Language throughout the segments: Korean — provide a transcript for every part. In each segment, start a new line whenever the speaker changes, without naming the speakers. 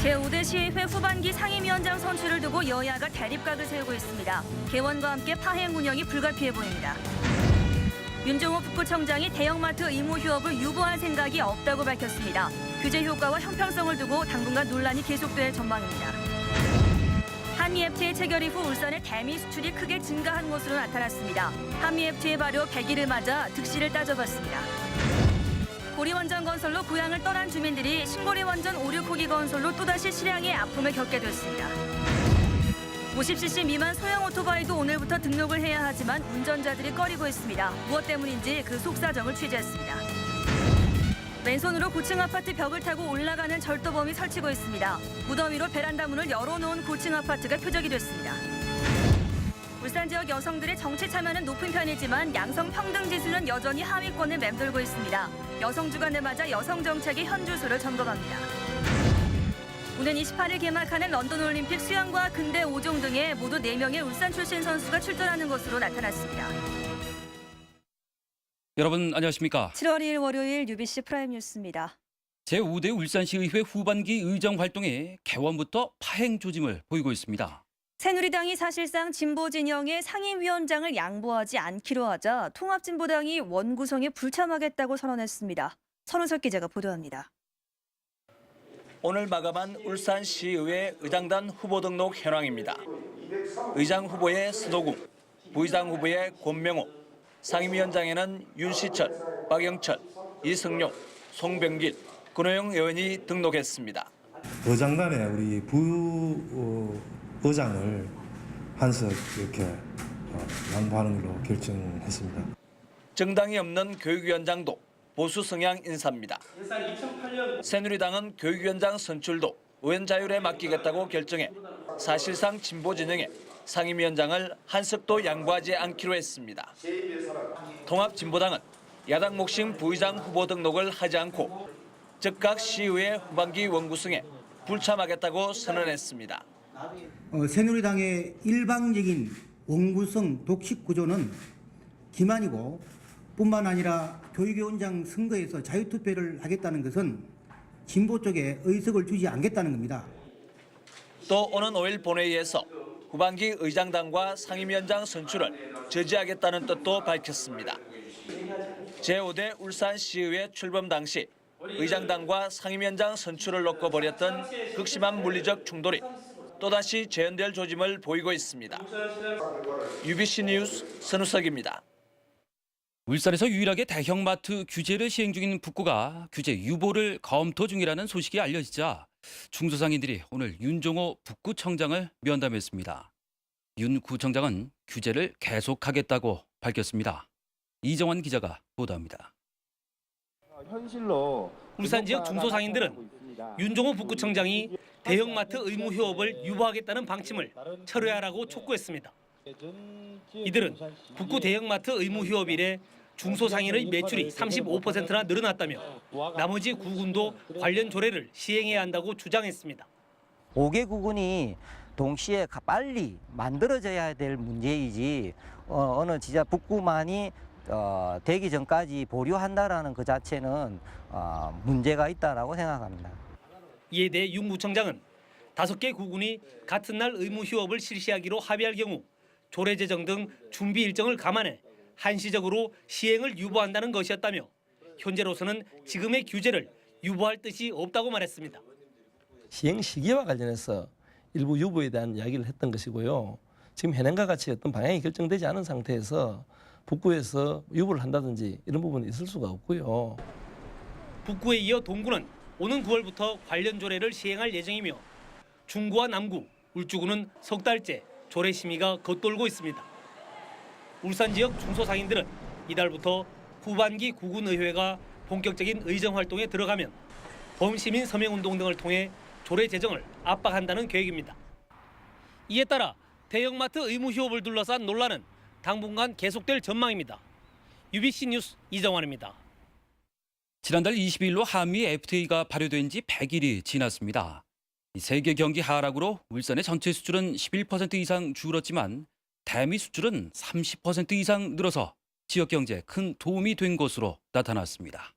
제5대 시의회 후반기 상임위원장 선출을 두고 여야가 대립각을 세우고 있습니다. 개원과 함께 파행 운영이 불가피해 보입니다. 윤종호 북구청장이 대형마트 의무 휴업을 유보할 생각이 없다고 밝혔습니다. 규제 효과와 형평성을 두고 당분간 논란이 계속될 전망입니다. 한미 FTA 체결 이후 울산의 대미 수출이 크게 증가한 것으로 나타났습니다. 한미 FTA 발효 100일을 맞아 득실을 따져봤습니다. 고리원전 건설로 고향을 떠난 주민들이 신고리원전 오류코기 건설로 또다시 실향의 아픔을 겪게 됐습니다. 50cc 미만 소형 오토바이도 오늘부터 등록을 해야 하지만 운전자들이 꺼리고 있습니다. 무엇 때문인지 그 속사정을 취재했습니다. 맨손으로 고층 아파트 벽을 타고 올라가는 절도범이 설치고 있습니다. 무더위로 베란다 문을 열어놓은 고층 아파트가 표적이 됐습니다. 울산 지역 여성들의 정치 참여는 높은 편이지만 양성 평등 지수는 여전히 하위권을 맴돌고 있습니다. 여성 주간을 맞아 여성 정책의 현주소를 점검합니다. 오는 28일 개막하는 런던 올림픽 수영과 근대 5종 등에 모두 4명의 울산 출신 선수가 출전하는 것으로 나타났습니다.
여러분 안녕하십니까?
7월 2일 월요일 UBC 프라임 뉴스입니다.
제5대 울산시의회 후반기 의정 활동에 개원부터 파행 조짐을 보이고 있습니다.
새누리당이 사실상 진보 진영의 상임위원장을 양보하지 않기로 하자 통합진보당이 원구성에 불참하겠다고 선언했습니다. 선우석 기자가 보도합니다.
오늘 마감한 울산시의회 의장단 후보 등록 현황입니다. 의장 후보에 스노궁, 부의장 후보에 권명호, 상임위원장에는 윤시철, 박영철, 이승용, 송병길, 권호영 의원이 등록했습니다.
의장단에 우리 부의장을 한석 이렇게 양보하는 걸로 결정했습니다.
정당이 없는 교육위원장도 보수 성향 인사입니다. 새누리당은 교육위원장 선출도 의원 자율에 맡기겠다고 결정해 사실상 진보 진영에 상임위원장을 한석도 양보하지 않기로 했습니다. 통합진보당은 야당 몫인 부의장 후보 등록을 하지 않고 즉각 시의회 후반기 원구성에 불참하겠다고 선언했습니다.
새누리당의 일방적인 원구성 독식 구조는 기만이고 뿐만 아니라 교육위원장 선거에서 자유투표를 하겠다는 것은 진보 쪽에 의석을 주지 않겠다는 겁니다.
또 오는 5일 본회의에서 후반기 의장단과 상임위원장 선출을 저지하겠다는 뜻도 밝혔습니다. 제5대 울산시의회 출범 당시 의장단과 상임위원장 선출을 놓고 벌였던 극심한 물리적 충돌이 또다시 재현될 조짐을 보이고 있습니다. UBC 뉴스 선우석입니다.
울산에서 유일하게 대형마트 규제를 시행 중인 북구가 규제 유보를 검토 중이라는 소식이 알려지자 중소상인들이 오늘 윤종호 북구청장을 면담했습니다. 윤 구청장은 규제를 계속하겠다고 밝혔습니다. 이정환 기자가 보도합니다.
울산 지역 중소상인들은 윤종호 북구청장이 대형마트 의무 휴업을 유보하겠다는 방침을 철회하라고 촉구했습니다. 이들은 북구 대형마트 의무 휴업 이래 중소상인의 매출이 35%나 늘어났다며 나머지 구군도 관련 조례를 시행해야 한다고 주장했습니다.
5개 구군이 동시에 빨리 만들어져야 될 문제이지 어느 지자 북구만이 되기 전까지 보류한다라는 그 자체는 문제가 있다라고 생각합니다.
이에 대해 윤 구청장은 5개 구군이 같은 날 의무 휴업을 실시하기로 합의할 경우 조례 제정 등 준비 일정을 감안해 한시적으로 시행을 유보한다는 것이었다며 현재로서는 지금의 규제를 유보할 뜻이 없다고 말했습니다.
시행 시기와 관련해서 일부 유보에 대한 이야기를 했던 것이고요. 지금 현행과 같이 어떤 방향이 결정되지 않은 상태에서 북구에서 유보를 한다든지 이런 부분이 있을 수가 없고요.
북구에 이어 동구는 오는 9월부터 관련 조례를 시행할 예정이며 중구와 남구, 울주구는 석 달째 조례 심의가 겉돌고 있습니다. 울산 지역 중소상인들은 이달부터 후반기 구군의회가 본격적인 의정 활동에 들어가면 범시민 서명운동 등을 통해 조례 제정을 압박한다는 계획입니다. 이에 따라 대형마트 의무 휴업을 둘러싼 논란은 당분간 계속될 전망입니다. UBC 뉴스 이정환입니다.
지난달 22일로 한미 FTA가 발효된 지 100일이 지났습니다. 세계 경기 하락으로 울산의 전체 수출은 11% 이상 줄었지만 대미 수출은 30% 이상 늘어서 지역 경제에 큰 도움이 된 것으로 나타났습니다.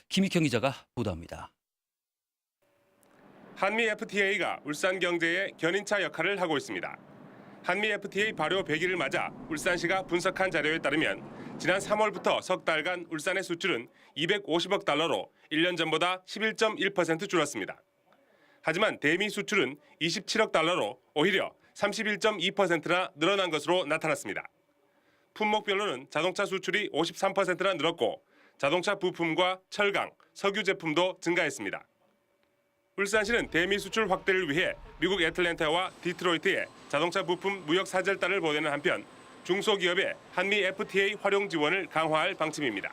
김익형 기자가 보도합니다.
한미 FTA가 울산 경제의 견인차 역할을 하고 있습니다. 한미 FTA 발효 100일을 맞아 울산시가 분석한 자료에 따르면 지난 3월부터 석 달간 울산의 수출은 250억 달러로 1년 전보다 11.1% 줄었습니다. 하지만 대미 수출은 27억 달러로 오히려 31.2%나 늘어난 것으로 나타났습니다. 품목별로는 자동차 수출이 53%나 늘었고 자동차 부품과 철강, 석유 제품도 증가했습니다. 울산시는 대미 수출 확대를 위해 미국 애틀랜타와 디트로이트에 자동차 부품 무역 사절단을 보내는 한편 중소기업의 한미 FTA 활용 지원을 강화할 방침입니다.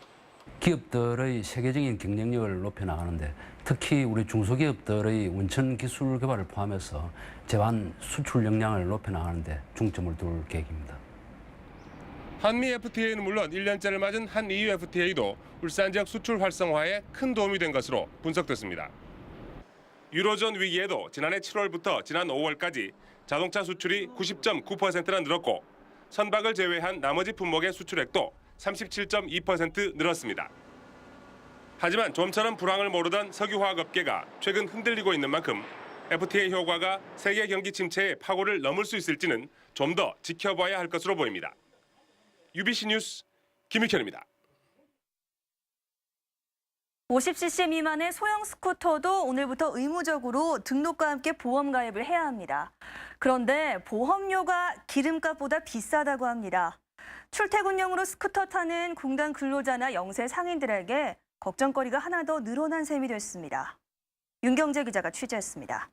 기업들의 세계적인 경쟁력을 높여나가는데 특히 우리 중소기업들의 원천 기술 개발을 포함해서 제반 수출 역량을 높여나가는데 중점을 둘 계획입니다.
한미 FTA는 물론 1년째를 맞은 한 EU FTA도 울산 지역 수출 활성화에 큰 도움이 된 것으로 분석됐습니다. 유로존 위기에도 지난해 7월부터 지난 5월까지 자동차 수출이 90.9%나 늘었고 선박을 제외한 나머지 품목의 수출액도 37.2% 늘었습니다. 하지만 좀처럼 불황을 모르던 석유화학업계가 최근 흔들리고 있는 만큼 FTA 효과가 세계 경기 침체의 파고를 넘을 수 있을지는 좀 더 지켜봐야 할 것으로 보입니다. UBC 뉴스 김익현입니다.
50cc 미만의 소형 스쿠터도 오늘부터 의무적으로 등록과 함께 보험 가입을 해야 합니다. 그런데 보험료가 기름값보다 비싸다고 합니다. 출퇴근용으로 스쿠터 타는 공단 근로자나 영세 상인들에게 걱정거리가 하나 더 늘어난 셈이 됐습니다. 윤경재 기자가 취재했습니다.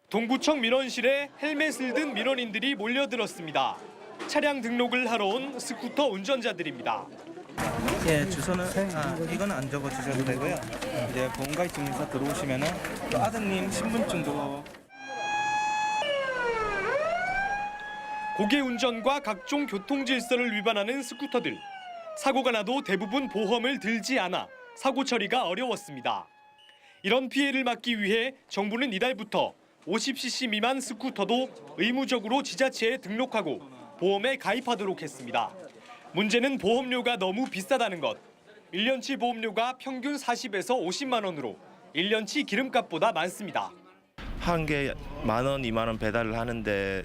동구청 민원실에 헬멧을 든 민원인들이 몰려들었습니다. 차량 등록을 하러 온 스쿠터 운전자들입니다.
예, 주소는 이건 안 적어 주셔도 되고요. 이제 보험가입 증명서 들어오시면은 또 아드님 신분증도
고개 운전과 각종 교통 질서를 위반하는 스쿠터들. 사고가 나도 대부분 보험을 들지 않아 사고 처리가 어려웠습니다. 이런 피해를 막기 위해 정부는 이달부터 50cc 미만 스쿠터도 의무적으로 지자체에 등록하고 보험에 가입하도록 했습니다. 문제는 보험료가 너무 비싸다는 것. 1년치 보험료가 평균 40에서 50만 원으로 1년치 기름값보다 많습니다.
한 개 10,000원, 20,000원 배달을 하는데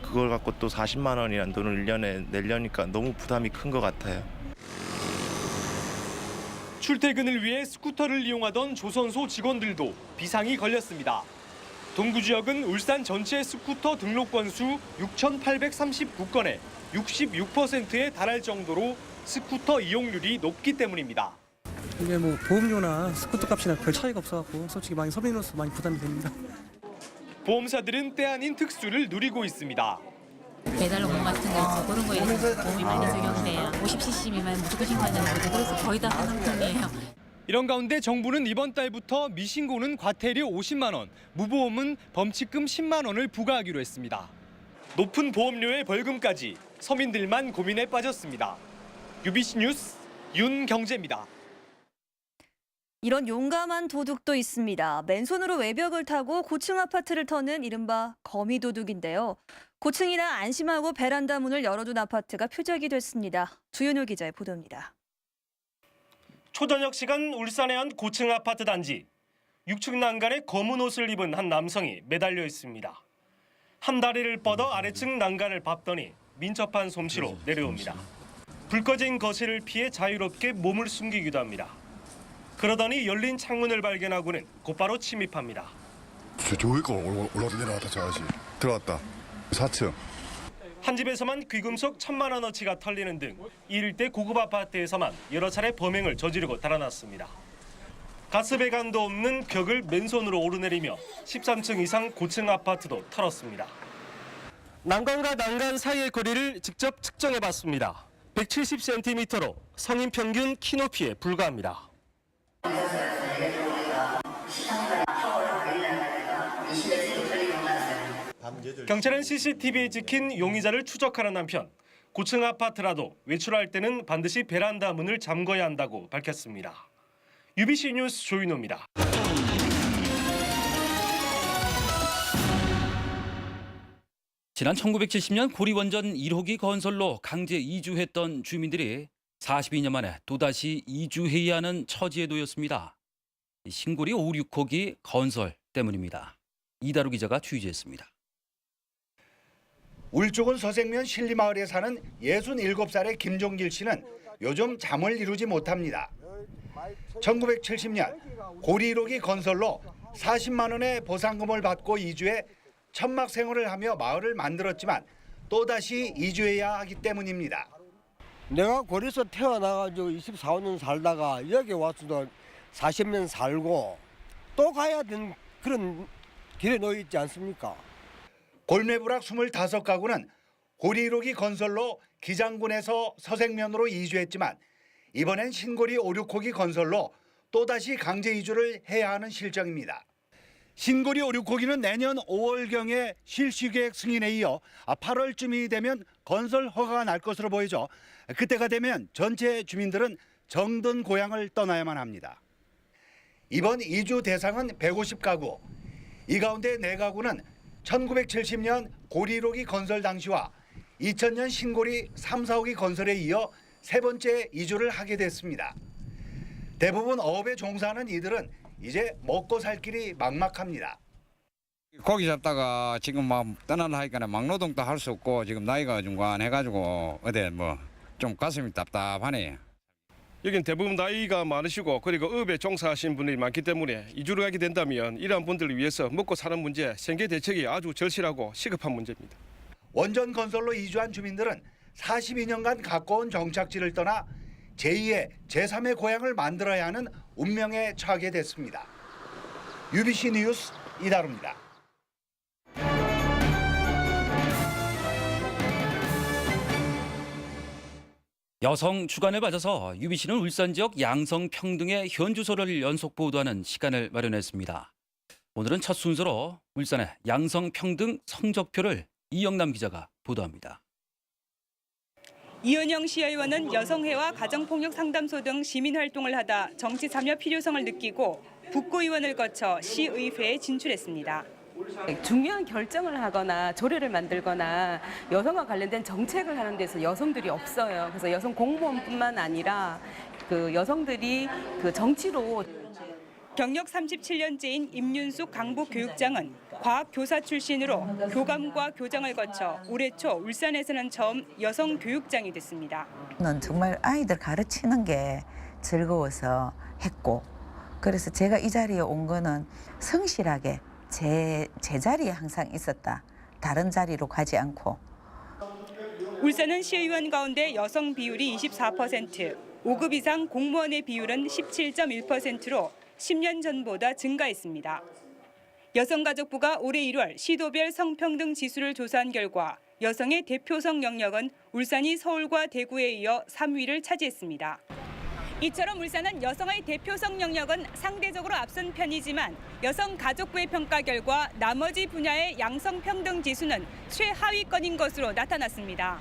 그걸 갖고 또 40만 원이라는 돈을 1년에 내려니까 너무 부담이 큰 것 같아요.
출퇴근을 위해 스쿠터를 이용하던 조선소 직원들도 비상이 걸렸습니다. 동구 지역은 울산 전체 스쿠터 등록 건수 6,839건에 66%에 달할 정도로 스쿠터 이용률이 높기 때문입니다.
이게 뭐 보험료나 스쿠터 값이나 별 차이가 없어갖고 솔직히 많이 서민으로서 많이 부담이 됩니다.
보험사들은 때 아닌 특수를 누리고 있습니다.
배달 업무 같은 거 그런 거에 보험이 많이 적용돼요. 50cc 미만 무조건 신고하잖아요. 그래서 거의 다 하는 편이에요.
이런 가운데 정부는 이번 달부터 미신고는 과태료 50만 원, 무보험은 범칙금 10만 원을 부과하기로 했습니다. 높은 보험료의 벌금까지 서민들만 고민에 빠졌습니다. UBC 뉴스 윤경재입니다.
이런 용감한 도둑도 있습니다. 맨손으로 외벽을 타고 고층 아파트를 터는 이른바 거미도둑인데요. 고층이라 안심하고 베란다 문을 열어둔 아파트가 표적이 됐습니다. 주연호 기자의 보도입니다.
초저녁 시간 울산의 한 고층 아파트 단지. 6층 난간에 검은 옷을 입은 한 남성이 매달려 있습니다. 한 다리를 뻗어 아래층 난간을 밟더니 민첩한 솜씨로 내려옵니다. 불 꺼진 거실을 피해 자유롭게 몸을 숨기기도 합니다. 그러더니 열린 창문을 발견하고는 곧바로 침입합니다.
저기가 올라서 내려왔다 저 아저씨. 들어왔다. 4층.
한 집에서만 귀금속 1,000만 원어치가 털리는 등 이 일대 고급 아파트에서만 여러 차례 범행을 저지르고 달아났습니다. 가스 배관도 없는 벽을 맨손으로 오르내리며 13층 이상 고층 아파트도 털었습니다. 난간과 난간 사이의 거리를 직접 측정해봤습니다. 170cm로 성인 평균 키 높이에 불과합니다. 경찰은 CCTV에 찍힌 용의자를 추적하는 한편 고층 아파트라도 외출할 때는 반드시 베란다 문을 잠궈야 한다고 밝혔습니다. UBC 뉴스 조인호입니다.
지난 1970년 고리원전 1호기 건설로 강제 이주했던 주민들이 42년 만에 또다시 이주해야 하는 처지에 놓였습니다. 신고리 5, 6호기 건설 때문입니다. 이다루 기자가 취재했습니다.
울주군 서생면 신리마을에 사는 67살의 김종길 씨는 요즘 잠을 이루지 못합니다. 1970년 고리 1호기 건설로 40만 원의 보상금을 받고 이주해 천막 생활을 하며 마을을 만들었지만 또다시 이주해야 하기 때문입니다.
내가 고리에서 태어나가지고 24년 살다가 여기 와서도 40년 살고 또 가야 되는 그런 길에 놓여 있지 않습니까?
골매부락 25가구는 고리 1호기 건설로 기장군에서 서생면으로 이주했지만 이번엔 신고리 5, 6호기 건설로 또다시 강제 이주를 해야 하는 실정입니다. 신고리 5, 6호기는 내년 5월경에 실시계획 승인에 이어 8월쯤이 되면 건설 허가가 날 것으로 보이죠. 그때가 되면 전체 주민들은 정든 고향을 떠나야만 합니다. 이번 이주 대상은 150가구. 이 가운데 4가구는 1970년 고리 1호기 건설 당시와 2000년 신고리 3, 4호기 건설에 이어 세 번째 이주를 하게 됐습니다. 대부분 어업에 종사하는 이들은 이제 먹고 살 길이 막막합니다.
고기 잡다가 지금 막 떠나려 하니까 막노동도 할 수 없고 지금 나이가 중간해가지고 어디 뭐 좀 가슴이 답답하네요.
여긴 대부분 나이가 많으시고 그리고 업에 종사하신 분들이 많기 때문에 이주를 하게 된다면 이러한 분들을 위해서 먹고 사는 문제, 생계 대책이 아주 절실하고 시급한 문제입니다.
원전 건설로 이주한 주민들은 42년간 가까운 정착지를 떠나 제2의 제3의 고향을 만들어야 하는 운명에 처하게 됐습니다. UBC 뉴스 이다루입니다.
여성 주간을 맞아서 UBC는 울산 지역 양성 평등의 현 주소를 연속 보도하는 시간을 마련했습니다. 오늘은 첫 순서로 울산의 양성 평등 성적표를 이영남 기자가 보도합니다.
이은영 시의원은 여성회와 가정폭력 상담소 등 시민활동을 하다 정치 참여 필요성을 느끼고 북구의원을 거쳐 시의회에 진출했습니다.
중요한 결정을 하거나 조례를 만들거나 여성과 관련된 정책을 하는 데서 여성들이 없어요. 그래서 여성 공무원뿐만 아니라 그 여성들이 그 정치로
경력 37년째인 임윤숙 강북교육장은 과학교사 출신으로 교감과 교정을 거쳐 올해 초 울산에서는 처음 여성 교육장이 됐습니다.
저는 정말 아이들 가르치는 게 즐거워서 했고 그래서 제가 이 자리에 온 거는 성실하게 제 자리에 항상 있었다. 다른 자리로 가지 않고.
울산은 시의원 가운데 여성 비율이 24%, 5급 이상 공무원의 비율은 17.1%로 10년 전보다 증가했습니다. 여성가족부가 올해 1월 시도별 성평등 지수를 조사한 결과 여성의 대표성 영역은 울산이 서울과 대구에 이어 3위를 차지했습니다. 이처럼 울산은 여성의 대표성 영역은 상대적으로 앞선 편이지만 여성가족부의 평가 결과 나머지 분야의 양성평등 지수는 최하위권인 것으로 나타났습니다.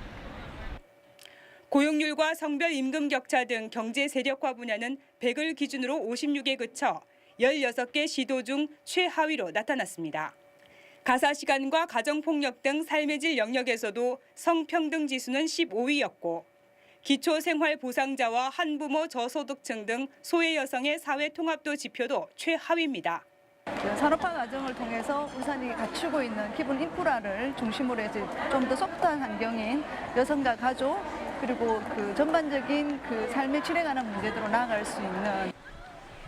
고용률과 성별 임금 격차 등 경제 세력화 분야는 100을 기준으로 56에 그쳐 16개 시도 중 최하위로 나타났습니다. 가사시간과 가정폭력 등 삶의 질 영역에서도 성평등 지수는 15위였고 기초생활보상자와 한부모 저소득층 등 소외 여성의 사회통합도 지표도 최하위입니다.
산업화 과정을 통해서 울산이 갖추고 있는 기본 인프라를 중심으로 해서 좀 더 소프트한 환경인 여성과 가족 그리고 그 전반적인 그 삶의 질에 관한 문제들로 나아갈 수 있는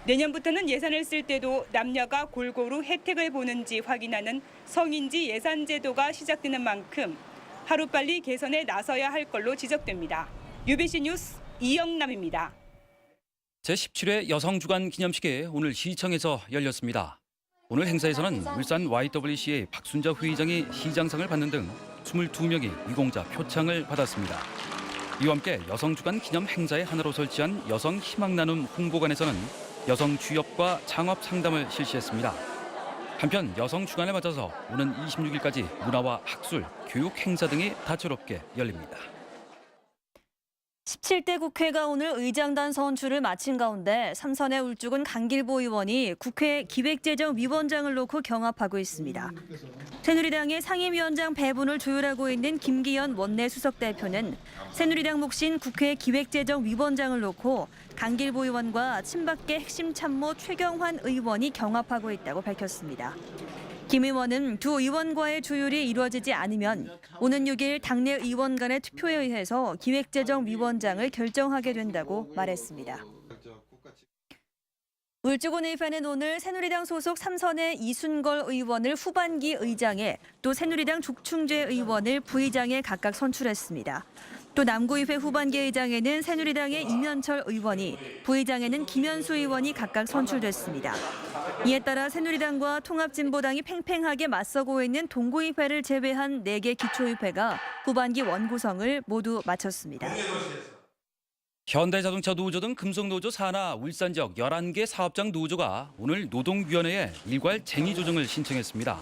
내년부터는 예산을 쓸 때도 남녀가 골고루 혜택을 보는지 확인하는 성인지 예산 제도가 시작되는 만큼 하루빨리 개선에 나서야 할 걸로 지적됩니다. UBC 뉴스 이영남입니다.
제17회 여성주간 기념식이 오늘 시청에서 열렸습니다. 오늘 행사에서는 울산 YWCA 박순자 회장이 시장상을 받는 등 22명이 유공자 표창을 받았습니다. 이와 함께 여성주간 기념 행사의 하나로 설치한 여성 희망나눔 홍보관에서는 여성 취업과 창업 상담을 실시했습니다. 한편 여성주간을 맞아서 오는 26일까지 문화와 학술, 교육 행사 등이 다채롭게 열립니다.
17대 국회가 오늘 의장단 선출을 마친 가운데 삼선의 울주군 강길보 의원이 국회 기획재정위원장을 놓고 경합하고 있습니다. 새누리당의 상임위원장 배분을 조율하고 있는 김기현 원내수석 대표는 새누리당 몫인 국회 기획재정위원장을 놓고 강길보 의원과 친박계 핵심 참모 최경환 의원이 경합하고 있다고 밝혔습니다. 김 의원은 두 의원과의 조율이 이루어지지 않으면 오는 6일 당내 의원 간의 투표에 의해서 기획재정위원장을 결정하게 된다고 말했습니다. 울주군 의회는 오늘 새누리당 소속 삼선의 이순걸 의원을 후반기 의장에 또 새누리당 조충재 의원을 부의장에 각각 선출했습니다. 또 남구의회 후반기 의장에는 새누리당의 이면철 의원이, 부의장에는 김현수 의원이 각각 선출됐습니다. 이에 따라 새누리당과 통합진보당이 팽팽하게 맞서고 있는 동구의회를 제외한 4개 기초의회가 후반기 원구성을 모두 마쳤습니다.
현대자동차 노조 등 금속노조 산하 울산 지역 11개 사업장 노조가 오늘 노동위원회에 일괄 쟁의 조정을 신청했습니다.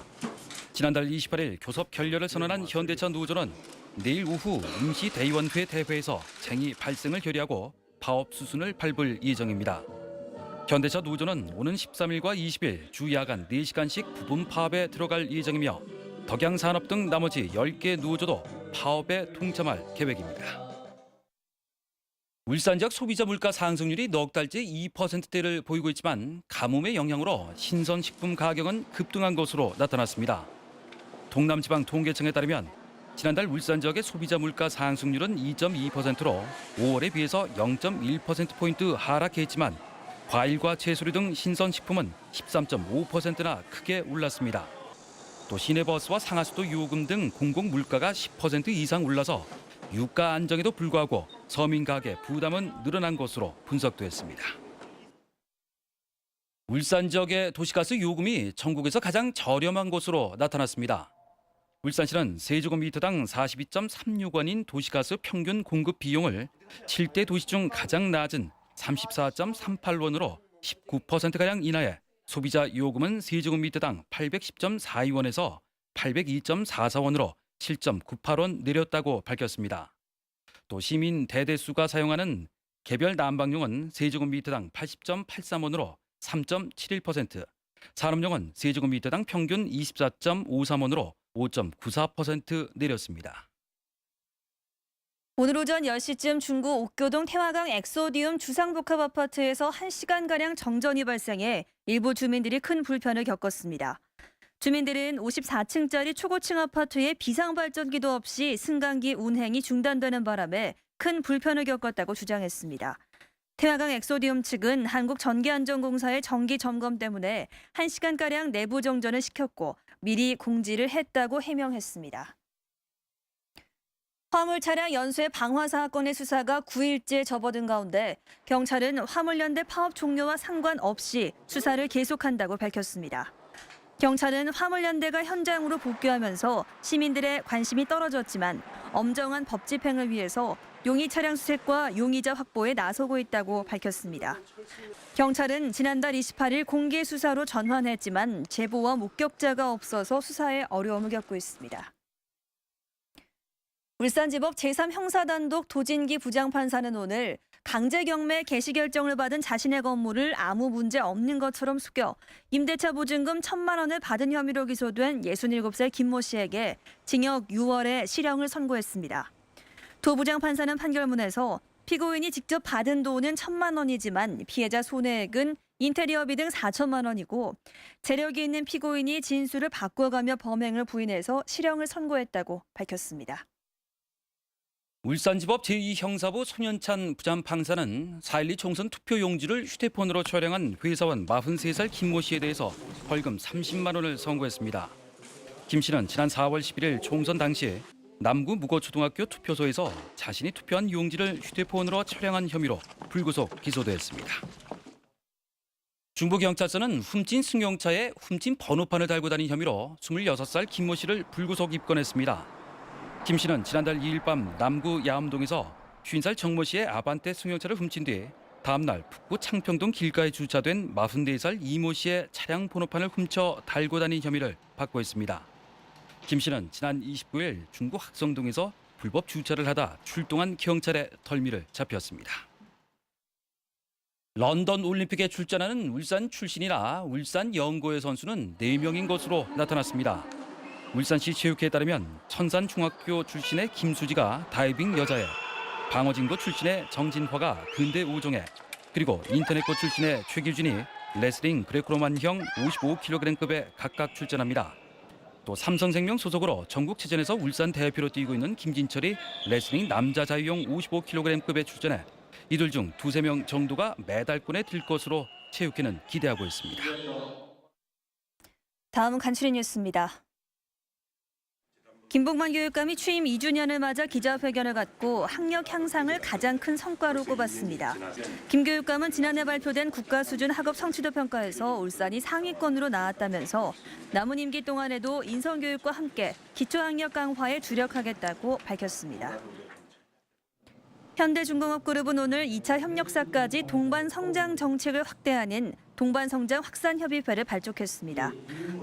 지난달 28일 교섭 결렬을 선언한 현대차 노조는 내일 오후 임시대의원회 대회에서 쟁의 발생을 결의하고 파업 수순을 밟을 예정입니다. 현대차 노조는 오는 13일과 20일 주 야간 4시간씩 부분 파업에 들어갈 예정이며 덕양산업 등 나머지 10개 노조도 파업에 동참할 계획입니다. 울산 지역 소비자 물가 상승률이 넉 달째 2%대를 보이고 있지만 가뭄의 영향으로 신선식품 가격은 급등한 것으로 나타났습니다. 동남지방 통계청에 따르면 지난달 울산 지역의 소비자 물가 상승률은 2.2%로 5월에 비해서 0.1%포인트 하락했지만 과일과 채소류 등 신선식품은 13.5%나 크게 올랐습니다. 또 시내버스와 상하수도 요금 등 공공물가가 10% 이상 올라서 유가 안정에도 불구하고 서민 가계 부담은 늘어난 것으로 분석됐습니다. 울산 지역의 도시가스 요금이 전국에서 가장 저렴한 곳으로 나타났습니다. 울산시는 세제곱미터당 42.36원인 도시가스 평균 공급 비용을 7대 도시 중 가장 낮은 34.38원으로 19%가량 인하해 소비자 요금은 세제곱미터당 810.42원에서 802.44원으로 7.98원 내렸다고 밝혔습니다. 또 시민 대대수가 사용하는 개별 난방용은 세제곱미터당 80.83원으로 3.71%, 산업용은 세제곱미터당 평균 24.53원으로 5.94% 내렸습니다.
오늘 오전 10시쯤 중구 옥교동 태화강 엑소디움 주상복합아파트에서 1시간가량 정전이 발생해 일부 주민들이 큰 불편을 겪었습니다. 주민들은 54층짜리 초고층 아파트에 비상발전기도 없이 승강기 운행이 중단되는 바람에 큰 불편을 겪었다고 주장했습니다. 태화강 엑소디움 측은 한국전기안전공사의 정기 점검 때문에 1시간가량 내부 정전을 시켰고 미리 공지를 했다고 해명했습니다. 화물 차량 연쇄 방화 사건의 수사가 9일째 접어든 가운데 경찰은 화물연대 파업 종료와 상관없이 수사를 계속한다고 밝혔습니다. 경찰은 화물연대가 현장으로 복귀하면서 시민들의 관심이 떨어졌지만 엄정한 법 집행을 위해서 용의 차량 수색과 용의자 확보에 나서고 있다고 밝혔습니다. 경찰은 지난달 28일 공개 수사로 전환했지만 제보와 목격자가 없어서 수사에 어려움을 겪고 있습니다. 울산지법 제3형사단독 도진기 부장판사는 오늘 강제경매 개시 결정을 받은 자신의 건물을 아무 문제 없는 것처럼 속여 임대차 보증금 1,000만 원을 받은 혐의로 기소된 67살 김모 씨에게 징역 6월에 실형을 선고했습니다. 도 부장판사는 판결문에서 피고인이 직접 받은 돈은 1,000만 원이지만 피해자 손해액은 인테리어비 등 4천만 원이고 재력이 있는 피고인이 진술을 바꿔가며 범행을 부인해서 실형을 선고했다고 밝혔습니다.
울산지법 제2형사부 손현찬 부장판사는 4.12 총선 투표 용지를 휴대폰으로 촬영한 회사원 43살 김모 씨에 대해서 벌금 30만 원을 선고했습니다. 김 씨는 지난 4월 11일 총선 당시 남구 무거초등학교 투표소에서 자신이 투표한 용지를 휴대폰으로 촬영한 혐의로 불구속 기소됐습니다. 중부경찰서는 훔친 승용차에 훔친 번호판을 달고 다닌 혐의로 26살 김모 씨를 불구속 입건했습니다. 김 씨는 지난달 2일 밤 남구 야암동에서 50살 정모 씨의 아반떼 승용차를 훔친 뒤 다음 날 북구 창평동 길가에 주차된 44살 이모 씨의 차량 번호판을 훔쳐 달고 다닌 혐의를 받고 있습니다. 김 씨는 지난 29일 중구 학성동에서 불법 주차를 하다 출동한 경찰의 덜미를 잡혔습니다. 런던 올림픽에 출전하는 울산 출신이나 울산 영고의 선수는 4명인 것으로 나타났습니다. 울산시 체육회에 따르면 천산중학교 출신의 김수지가 다이빙 여자애, 방어진고 출신의 정진화가 근대 5종에, 그리고 인터넷고 출신의 최규진이 레슬링 그레코로만형 55kg급에 각각 출전합니다. 또 삼성생명 소속으로 전국체전에서 울산 대표로 뛰고 있는 김진철이 레슬링 남자 자유형 55kg급에 출전해 이들 중 2~3명 정도가 메달권에 들 것으로 체육회는 기대하고 있습니다.
다음은 간추린 뉴스입니다. 김봉만 교육감이 취임 2주년을 맞아 기자회견을 갖고 학력 향상을 가장 큰 성과로 꼽았습니다. 김 교육감은 지난해 발표된 국가 수준 학업 성취도 평가에서 울산이 상위권으로 나왔다면서 남은 임기 동안에도 인성교육과 함께 기초학력 강화에 주력하겠다고 밝혔습니다. 현대중공업그룹은 오늘 2차 협력사까지 동반성장 정책을 확대하는 동반성장 확산협의회를 발족했습니다.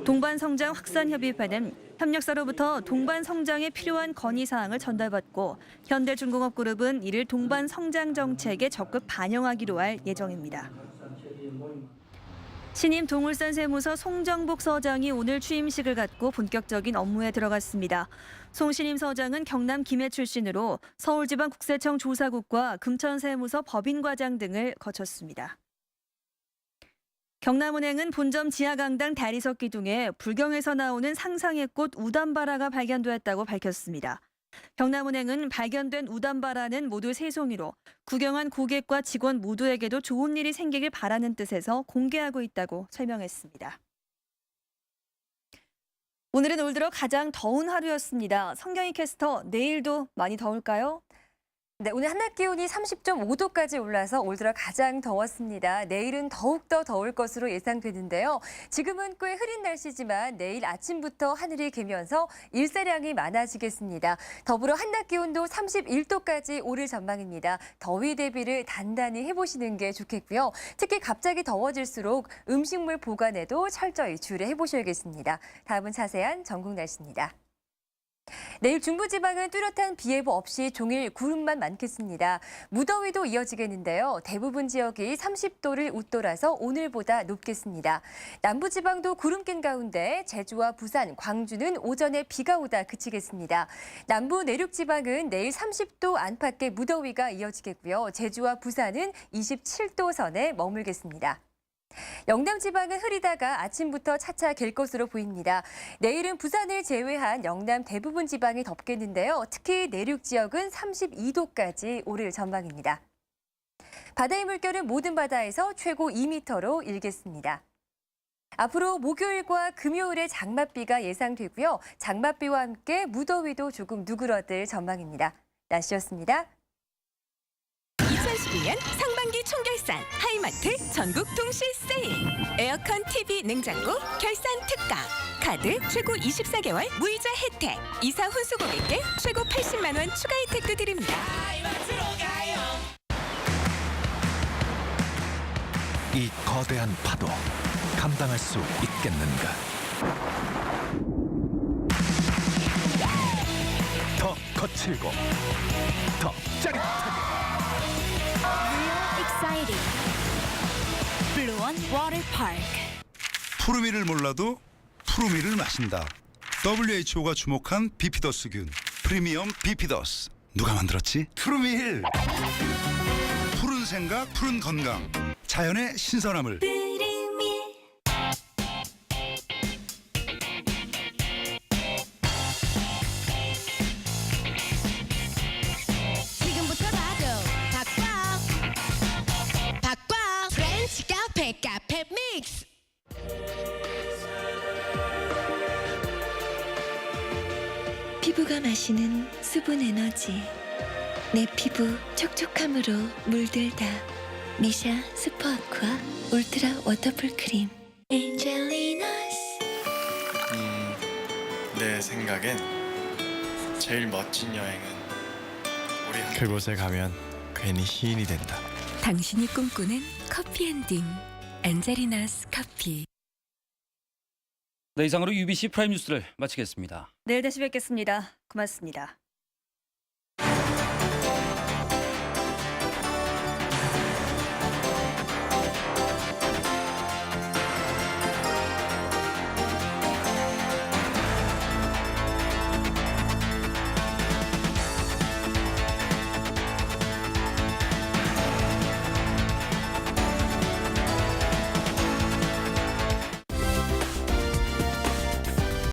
동반성장 확산협의회는 협력사로부터 동반성장에 필요한 건의사항을 전달받고 현대중공업그룹은 이를 동반성장 정책에 적극 반영하기로 할 예정입니다. 신임 동울산 세무서 송정복 서장이 오늘 취임식을 갖고 본격적인 업무에 들어갔습니다. 송 신임 서장은 경남 김해 출신으로 서울지방국세청 조사국과 금천세무서 법인과장 등을 거쳤습니다. 경남은행은 본점 지하강당 대리석 기둥에 불경에서 나오는 상상의 꽃 우담바라가 발견되었다고 밝혔습니다. 경남은행은 발견된 우담바라는 모두 3송이로 구경한 고객과 직원 모두에게도 좋은 일이 생기길 바라는 뜻에서 공개하고 있다고 설명했습니다. 오늘은 올 들어 가장 더운 하루였습니다. 성경희 캐스터, 내일도 많이 더울까요?
네, 오늘 한낮 기온이 30.5도까지 올라서 올 들어 가장 더웠습니다. 내일은 더욱더 더울 것으로 예상되는데요. 지금은 꽤 흐린 날씨지만 내일 아침부터 하늘이 개면서 일사량이 많아지겠습니다. 더불어 한낮 기온도 31도까지 오를 전망입니다. 더위 대비를 단단히 해보시는 게 좋겠고요. 특히 갑자기 더워질수록 음식물 보관에도 철저히 주의를 해보셔야겠습니다. 다음은 자세한 전국 날씨입니다. 내일 중부지방은 뚜렷한 비 예보 없이 종일 구름만 많겠습니다. 무더위도 이어지겠는데요. 대부분 지역이 30도를 웃돌아서 오늘보다 높겠습니다. 남부지방도 구름 낀 가운데 제주와 부산, 광주는 오전에 비가 오다 그치겠습니다. 남부 내륙지방은 내일 30도 안팎의 무더위가 이어지겠고요. 제주와 부산은 27도 선에 머물겠습니다. 영남 지방은 흐리다가 아침부터 차차 갤 것으로 보입니다. 내일은 부산을 제외한 영남 대부분 지방이 덥겠는데요. 특히 내륙 지역은 32도까지 오를 전망입니다. 바다의 물결은 모든 바다에서 최고 2m로 일겠습니다. 앞으로 목요일과 금요일에 장맛비가 예상되고요. 장맛비와 함께 무더위도 조금 누그러들 전망입니다. 날씨였습니다.
2012년 상반기 총결산 하이마트 전국 동시 세일. 에어컨, TV, 냉장고 결산 특가. 카드 최고 24개월 무이자 혜택. 이사 혼수 고객께 최고 80만 원 추가 혜택도 드립니다.
이 거대한 파도 감당할 수 있겠는가? 더 거칠고 더 짜릿하게.
블루원 워터파크.
푸르미를 몰라도 푸르미를 마신다. WHO가 주목한 비피더스균 프리미엄 비피더스. 누가 만들었지? 푸르미힐. 푸른 생각, 푸른 건강. 자연의 신선함을.
지금부터 나도 바꿔 프렌치 카페 믹스.
피부가 마시는 수분 에너지. 내 피부 촉촉함으로 물들다. 미샤 슈퍼아쿠아 울트라 워터풀 크림. 엔젤리너스.
내 생각엔 제일 멋진 여행은 우리 그곳에 가면 괜히 시인이 된다.
당신이 꿈꾸는 커피앤딩. 엔젤리너스 커피.
네, 이상으로 UBC 프라임 뉴스를 마치겠습니다.
내일 다시 뵙겠습니다. 고맙습니다.